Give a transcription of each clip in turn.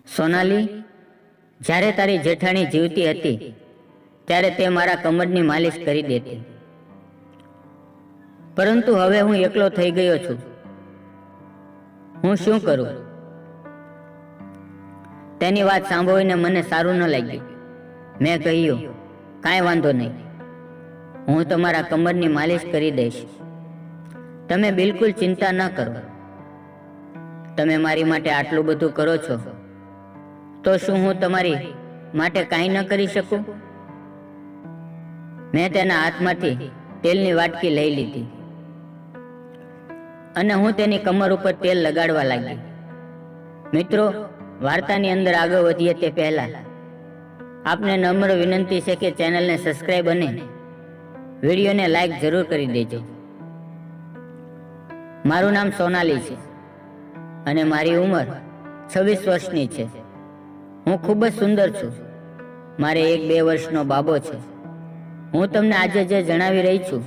સોનાલી, જ્યારે તારી જેઠાણી જીવતી હતી ત્યારે તે મારા કમરની માલિશ કરી દેતી, પરંતુ હવે હું એકલો થઈ ગયો છું. હું શું કરું? તેની વાત સાંભળીને મને સારું ન લાગ્યું. મેં કહ્યું, કાંઈ વાંધો નહીં, હું તમારા કમરની માલિશ કરી દઈશ. તમે બિલકુલ ચિંતા ન કરો. તમે મારી માટે આટલું બધું કરો છો, તો શું હું તમારી માટે કાંઈ ન કરી શકું? મેં તેના હાથમાંથી તેલની વાટકી લઈ લીધી અને હું તેની કમર ઉપર તેલ લગાડવા લાગી. મિત્રો, વાર્તાની અંદર આગળ વધીએ તે પહેલા આપને નમ્ર વિનંતી છે કે ચેનલને સબસ્ક્રાઇબ અને વિડીયોને લાઈક જરૂર કરી દેજો. મારું નામ સોનાલી છે અને મારી ઉંમર 26 વર્ષની છે. હું ખૂબ જ સુંદર છું. મારે 1-2 વર્ષનો બાબો છે. હું તમને આજે જે જણાવી રહી છું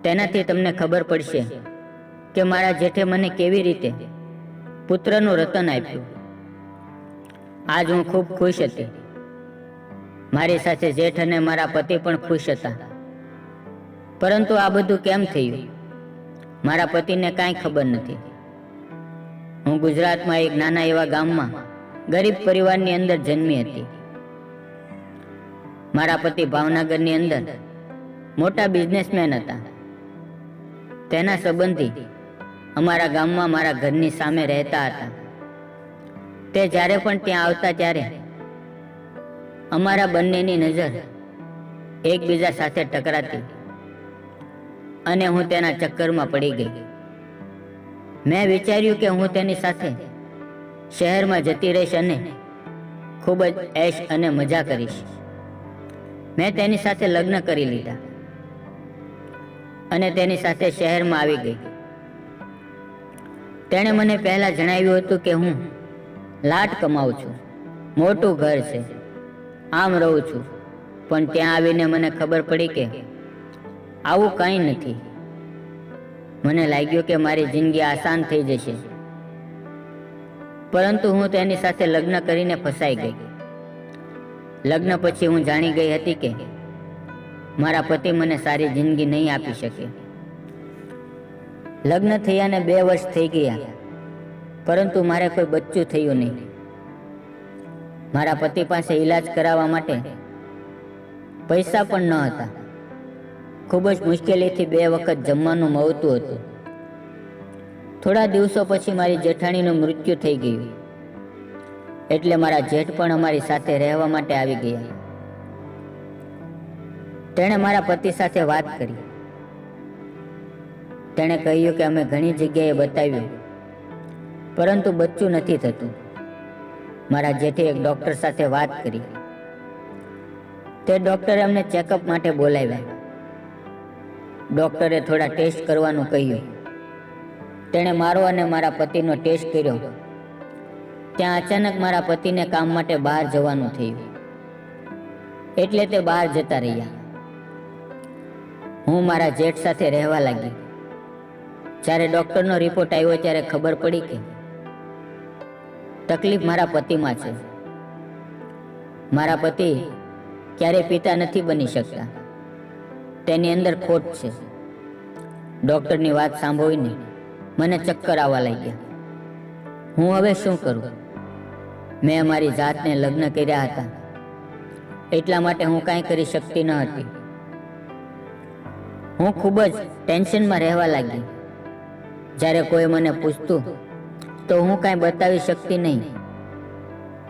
તેનાથી તમને ખબર પડશે કે મારા જેઠે મને કેવી રીતે પુત્રનું રતન આપ્યું. આજ હું ખૂબ ખુશ હતી. મારી સાથે જેઠ અને મારા પતિ પણ ખુશ હતા. પરંતુ આ બધું કેમ થયું? મારા પતિને કાંઈ ખબર નથી. હું ગુજરાતમાં એક નાના એવા ગામમાં ગરીબ પરિવારની અંદર જન્મી હતી. મારા પતિ ભાવનગરની અંદર મોટા બિઝનેસમેન હતા. તેના સંબંધી અમારા ગામમાં મારા ઘરની સામે રહેતા હતા. તે જ્યારે પણ ત્યાં આવતા ત્યારે અમારા બંનેની નજર એકબીજા સાથે ટકરાતી અને હું તેના ચક્કરમાં પડી ગઈ. મેં વિચાર્યું કે હું તેની સાથે શહેરમાં જતી રહીશ અને ખૂબ જ ऐश અને મજા કરીશ. મેં તેની સાથે લગ્ન કરી લીધા અને તેની સાથે શહેરમાં આવી ગઈ. તેણે મને પહેલા જણાવ્યું હતું કે હું લાટ કમાઉં છું, મોટું ઘર છે, આમ રહું છું. પણ ત્યાં આવીને મને ખબર પડી કે આવું કંઈ નથી. મને લાગ્યું કે મારી જિંદગી આસાન થઈ જશે, પરંતુ હું તેની સાથે લગ્ન કરીને ફસાઈ ગઈ. લગ્ન પછી હું જાણી ગઈ હતી કે મારા પતિ મને સારી જિંદગી નહીં આપી શકે. લગ્ન થયાને 2 વર્ષ થઈ ગયા, પરંતુ મારે કોઈ બચ્ચું થયું નહીં. મારા પતિ પાસે ઈલાજ કરાવવા માટે પૈસા પણ ન હતા. ખૂબ જ મુશ્કેલીથી 2 વખત જમવાનું મળતું હતું. થોડા દિવસો પછી મારી જેઠાણીનું મૃત્યુ થઈ ગયું, એટલે મારા જેઠ પણ અમારી સાથે રહેવા માટે આવી ગયા. તેણે મારા પતિ સાથે વાત કરી. તેણે કહ્યું કે અમે ઘણી જગ્યાએ બતાવ્યું, પરંતુ બચ્ચું નથી થતું. મારા જેઠે એક ડૉક્ટર સાથે વાત કરી. તે ડૉક્ટરે અમને ચેકઅપ માટે બોલાવ્યા. ડૉક્ટરે થોડા ટેસ્ટ કરવાનું કહ્યું. તેણે મારો અને મારા પતિનો ટેસ્ટ કર્યો. ત્યાં અચાનક મારા પતિને કામ માટે બહાર જવાનું થયું, એટલે તે બહાર જતા રહ્યા. હું મારા જેઠ સાથે રહેવા લાગી. જ્યારે ડૉક્ટરનો રિપોર્ટ આવ્યો ત્યારે ખબર પડી કે તકલીફ મારા પતિમાં છે. મારા પતિ ક્યારેય પિતા નથી બની શકતા. તેની અંદર ખોટ છે. ડૉક્ટરની વાત સાંભળીને મને ચક્કર આવવા લાગ્યા. હું હવે શું કરું? મેં અમારી જાતને લગ્ન કર્યા હતા, એટલા માટે હું કાંઈ કરી શકતી ન હતી. હું ખૂબ જ ટેન્શનમાં રહેવા લાગી. જ્યારે કોઈ મને પૂછતું તો હું કાંઈ બતાવી શકતી નહીં.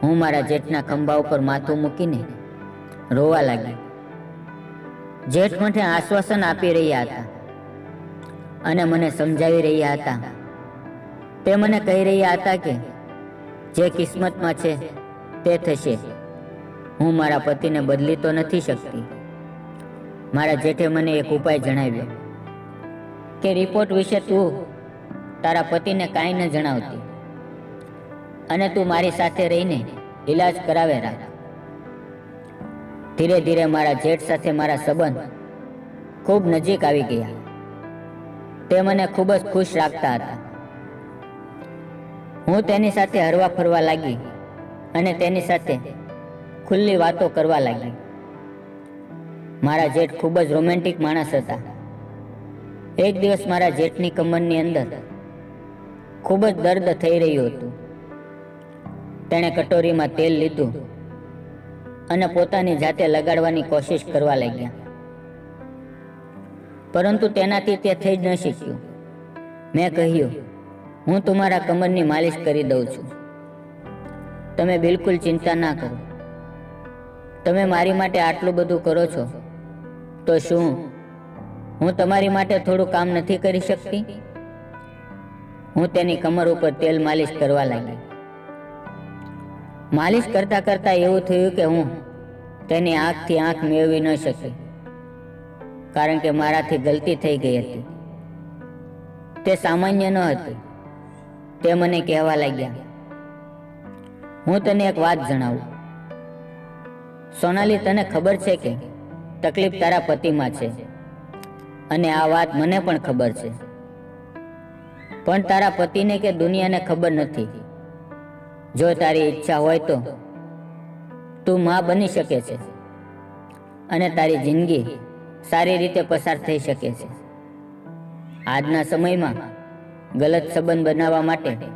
હું મારા જેઠના ખંભા ઉપર માથું મૂકીને રોવા લાગી. જેઠ મને આશ્વાસન આપી રહ્યા હતા અને મને સમજાવી રહ્યા હતા. તે મને કહી રહ્યા હતા કે જે કિસ્મતમાં છે તે થશે. હું મારા પતિને બદલી તો નથી શકતી. મારા જેઠે મને એક ઉપાય જણાવ્યો કે રિપોર્ટ વિશે તું તારા પતિને કાંઈ ન જણાવતી અને તું મારી સાથે રહીને ઈલાજ કરાવે રાખ. ધીરે ધીરે મારા જેઠ સાથે મારા સંબંધ ખૂબ નજીક આવી ગયા. તે મને ખૂબ જ ખુશ રાખતા હતા. હું તેની સાથે હરવા ફરવા લાગી અને તેની સાથે ખુલ્લી વાતો કરવા લાગી. મારા જેઠ ખૂબ જ રોમેન્ટિક માણસ હતા. એક દિવસ મારા જેઠની કમરની અંદર ખૂબ જ દર્દ થઈ રહ્યું હતું. તેણે કટોરીમાં તેલ લીધું અને પોતાની જાતે લગાડવાની કોશિશ કરવા લાગ્યા, પરંતુ તેનાથી તે થઈ જ ન શક્યું. મેં કહ્યું, હું તમારા કમરની માલિશ કરી દઉં છું, તમે બિલકુલ ચિંતા ના કરો. તમે મારી માટે આટલું બધું કરો છો તો શું હું તમારી માટે થોડું કામ નથી કરી શકતી? હું તેની કમર ઉપર તેલ માલિશ કરવા લાગી. માલિશ કરતા કરતા એવું થયું કે હું તેની આંખથી આંખ મેળવી ન શકી, કારણ કે મારાથી ગલતી થઈ ગઈ હતી. તે સામાન્ય ન હતી. તે મને કહેવા લાગ્યા, હું તને એક વાત જણાવું સોનાલી, તને ખબર છે કે તકલીફ તારા પતિમાં છે, અને આ વાત મને પણ ખબર છે, પણ તારા પતિને કે દુનિયાને ખબર નથી. જો તારી ઈચ્છા હોય તો તું માં બની શકે છે અને તારી જિંદગી સારી રીતે પસાર થઈ શકે છે. આજના સમયમાં ગલત સંબંધ બનાવવા માટે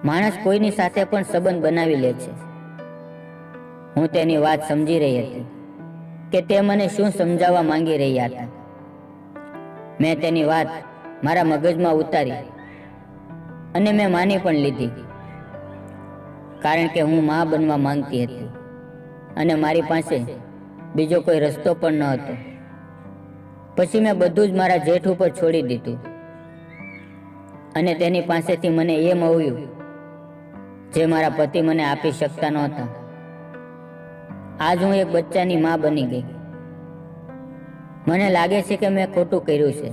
માણસ કોઈની સાથે પણ સંબંધ બનાવી લે છે. હું તેની વાત સમજી રહી હતી કે તે મને શું સમજાવવા માંગી રહ્યા હતા. મેં તેની વાત મારા મગજમાં ઉતારી અને મેં માની પણ લીધી, કારણ કે હું માં બનવા માંગતી હતી અને મારી પાસે બીજો કોઈ રસ્તો પણ ન હતો. પછી મેં બધું જ મારા જેઠ ઉપર છોડી દીધું અને તેની પાસેથી મને એ મળ્યું જે મારા પતિ મને આપી શકતા નહોતા. આજ હું એક બચ્ચાની માં બની ગઈ. મને લાગે છે કે મેં ખોટું કર્યું છે,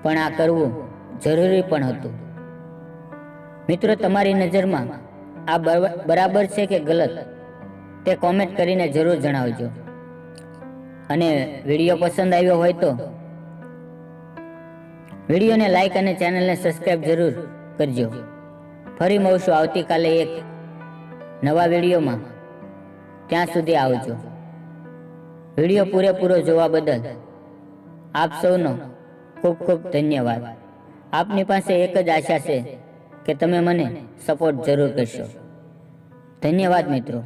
પણ આ કરવું જરૂરી પણ હતું. મિત્રો, તમારી નજરમાં આ બરાબર છે કે ગલત તે કોમેન્ટ કરીને જરૂર જણાવજો. અને વિડીયો પસંદ આવ્યો હોય તો વિડીયોને લાઈક અને ચેનલને સબસ્ક્રાઈબ જરૂર કરજો. ફરી મળશું આવતીકાલે એક નવા વિડીયોમાં. ત્યાં સુધી આવજો. વિડીયો પૂરેપૂરો જોવા બદલ આપ સૌનો ખૂબ ખૂબ ધન્યવાદ. આપની પાસે એક જ આશા છે કે તમે મને સપોર્ટ જરૂર કરશો. ધન્યવાદ મિત્રો.